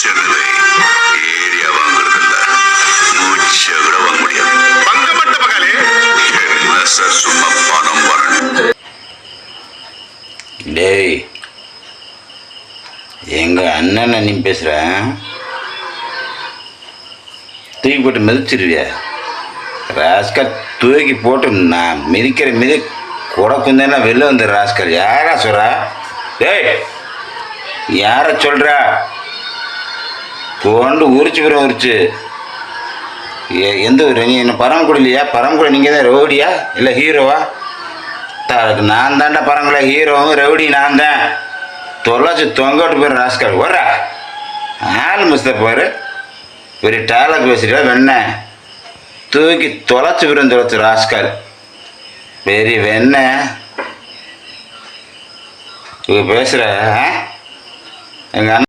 Chennai area வாங்குறது இல்ல, மூச்சை விட வாங்க முடியாது. பங்கப்பட்ட மகளே, என்ன சார் சும்மா பணம் வரணும். டேய், எங்க அண்ணன் நீ பேசுற, தூக்கி போட்டு மிதிச்சிருவியா? ராஸ்கல் தூக்கி போட்டு நான் மிதிக்கிற மிதி குடக்குந்தேன்னா வெளில வந்து ராஸ்கல். யாரா சொல்றா? டேய், யார சொல்றா? கொண்டு உரிச்சு பிற உரிச்சு. எந்த ஊர்? நீ என்ன பரமக்குடி இல்லையா? பரமக்குடி நீங்கள் தான் ரவுடியா இல்லை ஹீரோவா? நான் தாண்டா பரமக்குடி ஹீரோவும் ரவுடி நான் தான். தொலைச்சி தொங்கோட்டு போயிரு ராஸ்கல். வர்றா ஆள் மிஸ்த பாரு, பெரிய டேலக் பேசுறியா? வெண்ண தூக்கி தொலைச்சி பிறந்து தொலைச்சி ராஸ்கல். பெரிய வெண்ண பேசுகிற எங்கள் அண்ணன்